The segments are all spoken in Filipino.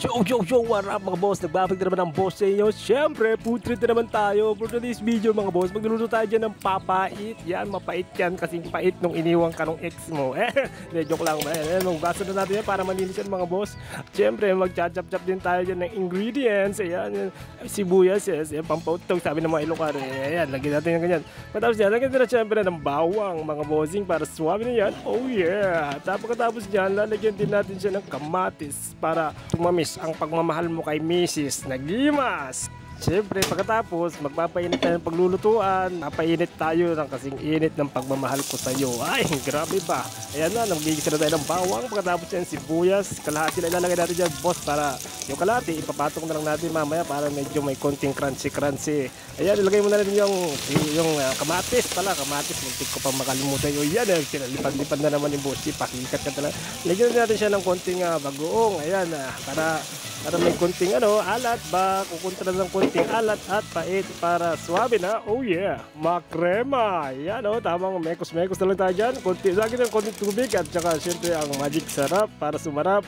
Yo, what up mga boss? Nagbabalik na naman ang boss sa inyo. Siyempre, food treat na naman tayo. For today's video mga boss, magluluto tayo dyan ng papait. Yan, mapait yan kasing pait nung iniwang ka nung ex mo. Joke lang. Nung basa na natin yan para manilis yan mga boss. Siyempre, magcha-chop-chop din tayo dyan ng ingredients. Ayan, sibuyas, yes. Ayan, pampautog, sabi ng mga Ilocano. Ayan, lagyan natin yung ganyan. Matapos yan, lagyan natin siyempre ng bawang mga bossing para suwabe na yan. Oh yeah! Tapos dyan, lalagyan din natin siya ng kamatis para tumamis ang pagmamahal mo kay Mrs. Nagimas. Siyempre, pagkatapos, magpapainit tayo ng paglulutuan. Napainit tayo ng kasing init ng pagmamahal ko sa iyo. Ay, grabe ba? Ayan na, nagigisa na tayo ng bawang. Pagkatapos yan, sibuyas. Kalahati na ilalagay natin dyan, boss, para yung kalahati, ipapatong na lang natin mamaya para medyo may konting crunchy. Ayan, ilagay mo na rin yung kamatis pala. Kamatis, muntik ko pa makalimutan yun. Yan, lipad-lipad na naman yung boss. Pakikat ka talaga. Lagyan natin siya ng konting bagoong. Ayan, para may konting alat ba, kukuntra ng konting alat at pait para suwabe na. Oh yeah, makrema. Yan tamang mekos-mekos na lang tayo dyan. Lagi ng konting tubig at saka syempre ang magic sarap para sumarap.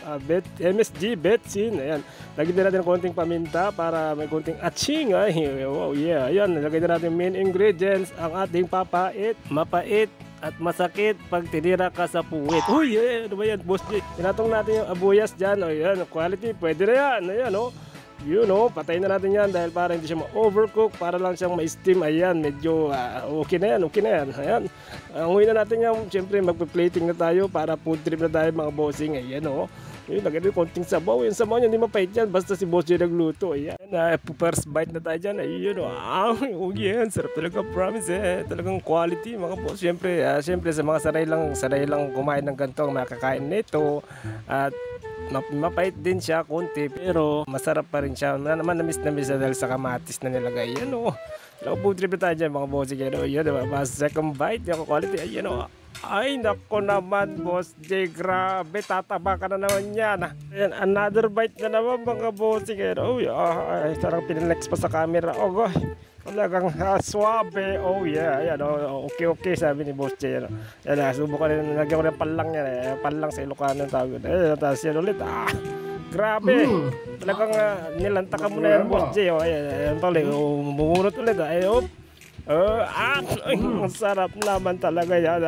MSG Betsin. Ayan, lagi din natin ng konting paminta para may konting aching. Oh yeah, ayan, lagay na natin main ingredients. Ang ating papait, mapait at masakit pag tinira ka sa puwit. Uy, ano ba yan, boss J? Tinatong natin yung abuyas dyan. O yan, quality, pwede na yan. Ayan, patayin na natin yan dahil para hindi siya ma-overcook, para lang siyang ma-steam. Ayan, medyo okay na yan. Ayan, anguin na natin yan. Siyempre, magpe-plating na tayo para food trip na tayo mga bossing. Ayan, lagyan din konting sabaw. Yung sabaw niya, hindi mapait yan. Basta si Boss J nagluto. Ayan, first bite na tayo dyan. Ayun, yan. Sarap talaga, promise talagang quality, mga boss. Siyempre sa mga sanay lang kumain ng ganito, makakain nito. At mapait din siya konti, pero masarap pa rin siya. Manamis na dahil sa kamatis na nilagay. Ayan, food trip na tayo dyan, mga boss. Ayan, second bite, yung quality. Ayan, ay, nako naman, Boss J. Grabe, tataba ka na naman yan. Ayan, another bite na naman, mga bossing. Ay, sarang pinalex pa sa camera. Oh, talagang swabe. Oh, yeah. Ayan, okay, sabi ni Boss J. Ayan, subukan rin. Nagyan ko ng palang yan. Palang sa Ilocano ang tawag. Ayan, tapos yan ulit. Grabe. Talagang nilanta ka muna yan, Boss J. Ayan, tali. Bumunot ulit. Ang sarap naman talaga yan.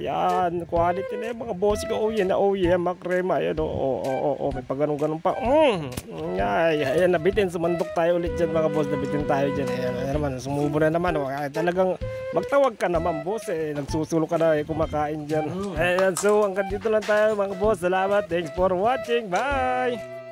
Ayan, quality na yung mga boss ko. Oh yeah, makrema. Ayan, may pag-ganong pa. Ayan, nabitin. Sumandok tayo ulit dyan, mga boss. Nabitin tayo dyan. Ayan naman, sumubo na naman. Talagang magtawag ka naman, boss. Nagsusulo ka na, kumakain dyan. Ayan, so hanggang dito lang tayo, mga boss. Salamat. Thanks for watching. Bye!